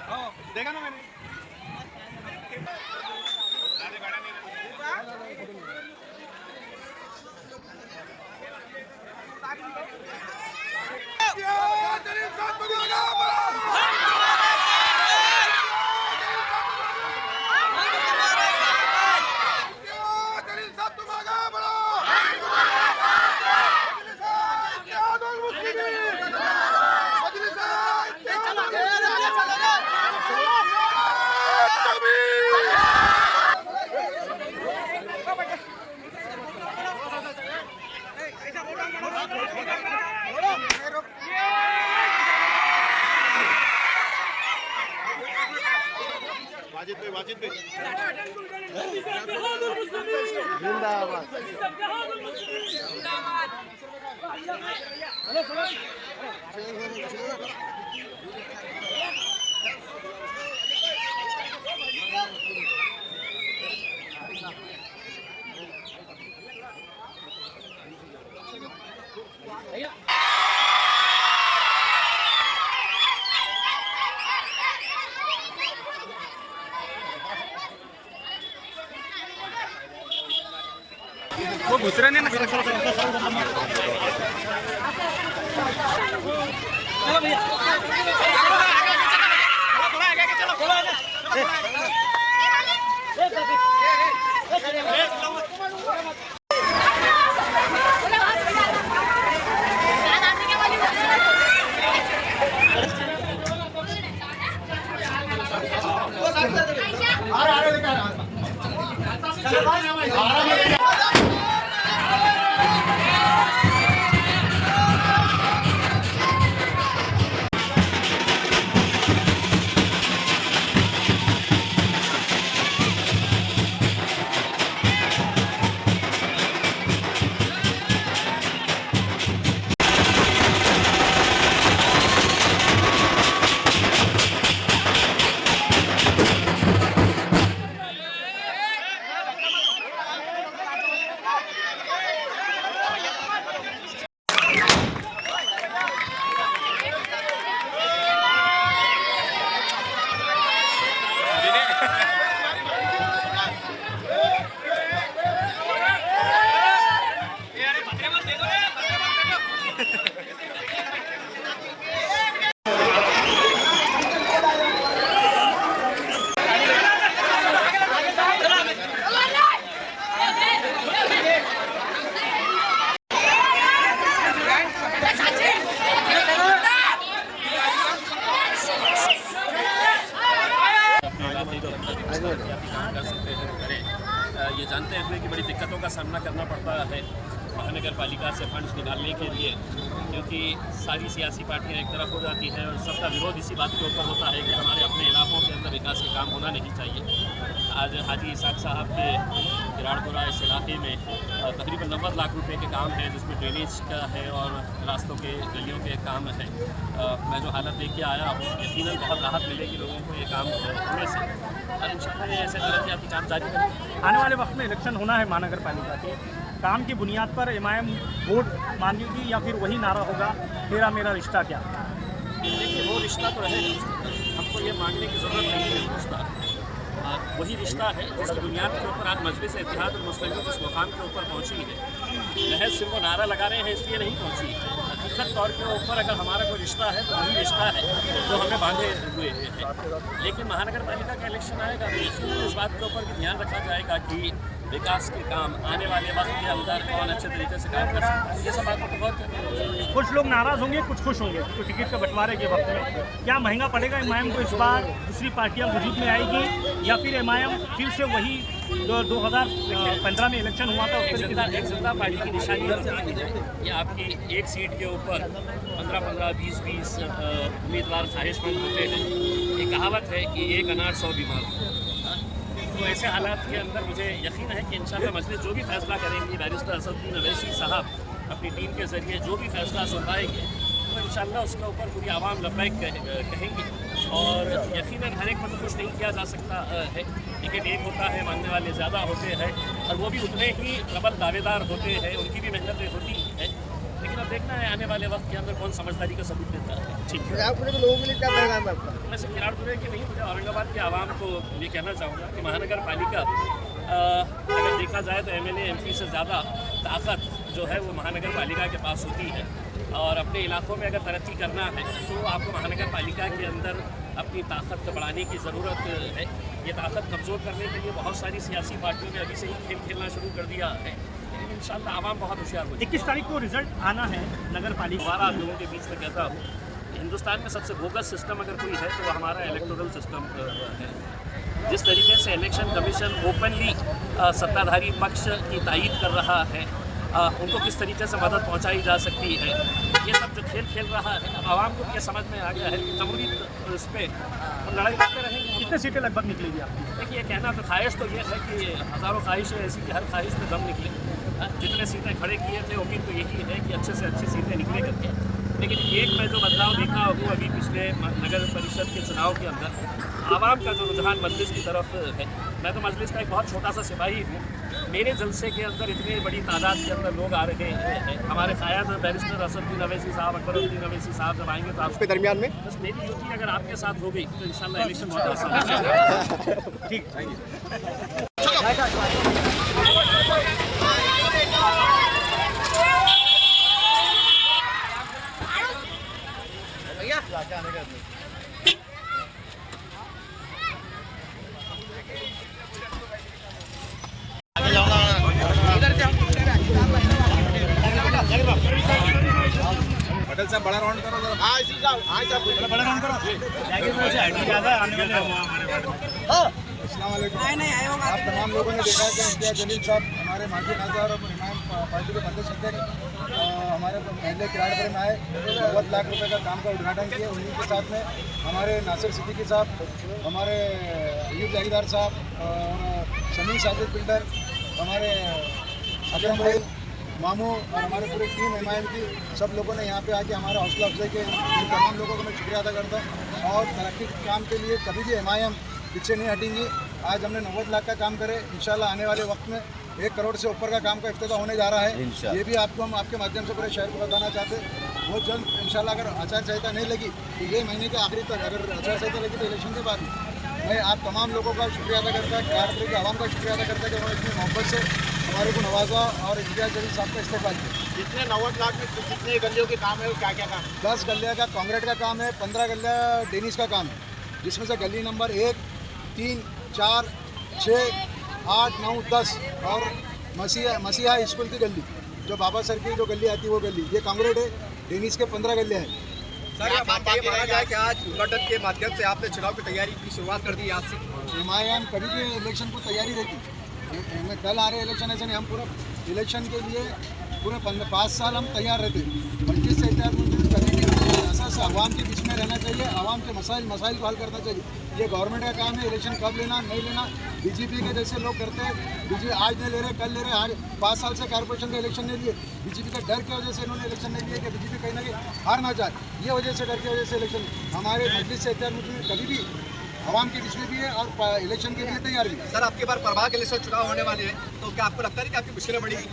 देखा ना मैंने। वाजिद भाई जिंदाबाद। वो घुस रहे ना। चलो भैया थोड़ा आगे चलो। ये जानते हुए कि बड़ी दिक्कतों का सामना करना पड़ता है महानगर पालिका से फंड्स निकालने के लिए, क्योंकि सारी सियासी पार्टियां एक तरफ हो जाती हैं और सबका विरोध इसी बात के ऊपर होता है कि हमारे अपने इलाकों के अंदर विकास के काम होना नहीं चाहिए। आज हाजी इसाक साहब के किराड़पुरा इस इलाके में तकरीबन 90 लाख रुपए के काम है, जिसमें ड्रेनेज का है और रास्तों के गलियों के काम है। मैं जो हालत देख के आया हूँ, यकीनन बहुत राहत मिलेगी लोगों को ये काम होने से, और इंशाअल्लाह ऐसे तरक्याती काम जारी करेंगे। आने वाले वक्त में इलेक्शन होना है महानगर पालिका के, काम की बुनियाद पर एमआईएम वोट मांगेगी या फिर वही नारा होगा तेरा मेरा रिश्ता क्या? देखिए, वो रिश्ता तो रहेगा, हमको ये मांगने की ज़रूरत नहीं है। रिश्ता वही रिश्ता है जिसकी बुनियाद के ऊपर आज मजलिस इत्तेहाद और मुस्लिम इस मुकाम के ऊपर पहुँची है। महज सिर्फ वो नारा लगा रहे हैं इसलिए नहीं पहुँची है। हकीकत तौर के ऊपर अगर हमारा कोई रिश्ता है तो वही रिश्ता है जो हमें बांधे हुए है। लेकिन महानगर पालिका का इलेक्शन आएगा तो यकीनन इस बात के ऊपर भी ध्यान रखा जाएगा कि विकास के काम आने वाले वक्त के अंदर कौन अच्छे तरीके से काम कर सकता है। ये सब बातों पर गौर करना चाहिए। कुछ लोग नाराज़ होंगे, कुछ खुश होंगे तो टिकट के बंटवारे के वक्त में क्या महंगा पड़ेगा एमआईएम को? इस बार दूसरी पार्टियां वजूद में आएगी या फिर एमआईएम फिर से वही जो 2015 में इलेक्शन हुआ था? एक जनता पार्टी की निशानी है ये आपकी एक सीट के ऊपर 15-15, 20-20 उम्मीदवार ख्वाहिशमंद होते हैं। ये कहावत है कि एक अनार 100 बीमार। तो ऐसे हालात के अंदर मुझे यकीन है कि इंशाअल्लाह मजलिस जो भी फैसला करेंगी, बैरिस्टर असदुद्दीन अवैसी साहब अपनी टीम के ज़रिए जो भी फैसला सुनवाएंगे तो इंशाअल्लाह उसके ऊपर पूरी आवाम लब्बैक कहेंगी। और यकीनन हर एक को तो खुश नहीं किया जा सकता है, लेकिन एक होता है मानने वाले ज़्यादा होते हैं और वो भी उतने ही प्रबल दावेदार होते हैं, उनकी भी मेहनतें होती हैं। लेकिन अब देखना है आने वाले वक्त के अंदर कौन समझदारी का सबूत देता है। ठीक है। राजपुर के लोगों के लिए क्या पैगाम है आपका? मैं सिर्फ किराड़पुरे की नहीं, मुझे औरंगाबाद के आवाम को ये कहना चाहूँगा कि महानगर पालिका अगर देखा जाए तो एमएलए एमपी से ज़्यादा ताकत जो है वो महानगर पालिका के पास होती है। और अपने इलाकों में अगर तरक्की करना है तो आपको महानगर पालिका के अंदर अपनी ताकत को बढ़ाने की ज़रूरत है। ये ताकत कमज़ोर करने के लिए बहुत सारी सियासी पार्टियों ने अभी से ही खेल खेलना शुरू कर दिया है, लेकिन इंशाल्लाह आवाम बहुत होशियार हो जाएगी। 21 तारीख को रिजल्ट आना है नगर पालिका। दोबारा आप लोगों के बीच में कहता हूँ, हिंदुस्तान में सबसे बोगस सिस्टम अगर कोई है तो वो हमारा इलेक्टोरल सिस्टम है। जिस तरीके से इलेक्शन कमीशन ओपनली सत्ताधारी पक्ष की तायीद कर रहा है, उनको किस तरीके से मदद पहुंचाई जा सकती है, ये सब जो खेल खेल रहा है, अब आवाम को ये समझ में आ गया है कि जमहूरी इस पर लड़ाई करते रहेंगे। कितने सीटें लगभग निकलेगी आपकी? देखिए, कहना तो ख्वाहिश तो ये है कि हज़ारों ख्वाहिशें ऐसी कि हर ख्वाहिश में दम निकले। जितने सीटें खड़े किए थे उम्मीद तो यही है कि अच्छे से अच्छी सीटें निकले करके, लेकिन एक में जो बदलाव देखा वो अभी पिछले नगर परिषद के चुनाव के अंदर आवाम का जो रुझान मजलिस की तरफ है। मैं तो मजलिस का एक बहुत छोटा सा सिपाही हूँ। मेरे जलसे के अंदर इतनी बड़ी तादाद के अंदर लोग आ रहे हैं। हमारे कायद बैरिस्टर असदुद्दीन अवैसी साहब, अकबरुद्दीन अवैसी साहब जब आएंगे तो आपके दरमियान में बस मेरी ड्यूटी अगर आपके साथ होगी तो इंशाल्लाह इलेक्शन बहुत आसान होगा। ठीक। पटेल साहब बड़ा राउंड करो जरा। हाँ इसी साहब, हाँ साहब बड़ा राउंड करो। ज़्यादा आने वाले अस्सलाम वालेकुम। आप तमाम लोगों ने देखा है कि इम्तियाज़ जलील साहब हमारे माजी नाज़र और इमाम पार्टी के प्रदेश अध्यक्ष हमारे पहले किराड़पुरे में आए, 90 लाख रुपए का काम का उद्घाटन किए। उन्हीं के साथ में हमारे नासिर सिद्दीकी साहब, हमारे अयूब जागीरदार साहब, शमीम साजिद बिल्डर, हमारे अकरम भाई मामू और हमारे पूरी टीम एमआईएम की सब लोगों ने यहाँ पे आके हमारा हौसला अफजाई के तमाम लोगों को मैं शुक्रिया अदा करता हूँ। और तरक्की के काम के लिए कभी भी एमआईएम पीछे नहीं हटेंगी। आज हमने 90 लाख का काम करे, इंशाल्लाह आने वाले वक्त में 1 करोड़ से ऊपर का काम का इफ्तिताह होने जा रहा है। ये भी आपको हम आपके माध्यम से पूरे शहर को बताना चाहते हैं। बहुत जल्द इंशाल्लाह अगर आचार संहिता नहीं लगी तो ये महीने के आखिरी तक, अगर आचार संहिता लगी तो इलेक्शन के बाद मैं आप तमाम लोगों का शुक्रिया अदा करता है, किराड़पुरे के आवाम का शुक्रिया अदा करता है कि उन्होंने इतनी मोहब्बत से हमारे को नवाजा और इम्तियाज़ जलील साहब का इस्तेमाल किया। जितने 90 लाख में कितने गलियों के काम है और क्या क्या काम है? 10 गलिया का कांक्रीट का काम है, 15 गलिया डेनिस का काम है, जिसमें से गली नंबर 1, 3, 4, 6, 8, 9, 10 और मसीहा स्कूल की गली, जो बाबा सर की जो गली आती है वो गली, ये कांक्रीट है। डेनिस के 15 गलियाँ हैं। सर ये बात ये माना जाए कि आज उद्घाटन के माध्यम से आपने चुनाव की तैयारी की शुरुआत कर दी आज से। एमआईएम कभी भी इलेक्शन को तैयारी रहती, कल आ रहे इलेक्शन ऐसे नहीं, हम पूरा इलेक्शन के लिए पूरे 5 साल हम तैयार रहते। मजलिस से कभी भी ऐसा अवाम के बीच में रहना चाहिए, अवाम के मसाइल को हल करना चाहिए। ये गवर्नमेंट का काम है, इलेक्शन कब लेना नहीं लेना बीजेपी के जैसे लोग करते हैं। बीजेपी आज नहीं ले रहे, कल ले रहे, आज 5 साल से कॉर्पोरेशन का इलेक्शन नहीं लिए। बीजेपी का डर की वजह से इन्होंने इलेक्शन नहीं लिया कि बीजेपी कहीं ना कहीं हार ना जाए, ये वजह से डर की वजह से इलेक्शन। हमारे मजलिस से कभी भी आवाम के बीच में भी है और इलेक्शन के लिए तैयार भी है। सर आपके बार प्रभाग के लिए चुनाव होने वाले हैं, तो क्या आपको लगता है कि आपकी मुश्किलें बढ़ेगी?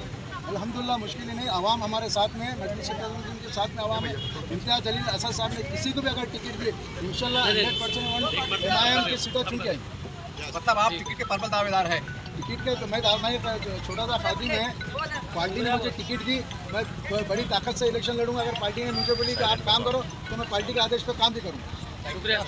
अल्हम्दुलिल्लाह मुश्किल नहीं, आवाम हमारे साथ में, मजलिस के साथ में आवाम है। इम्तियाज़ जलील असद साहब ने किसी को भी अगर टिकट दिए इंशाल्लाह 100% एमआईएम की सीटें चुन के आई। मतलब आप टिकट के परबल दावेदार है? टिकट के तो मैं छोटा सा फायदी में है, पार्टी ने मुझे टिकट दी, मैं बड़ी ताकत से इलेक्शन लड़ूंगा। अगर पार्टी ने मुझे बोली कि आप काम करो तो मैं पार्टी के आदेश पर काम भी करूँगा। शुक्रिया।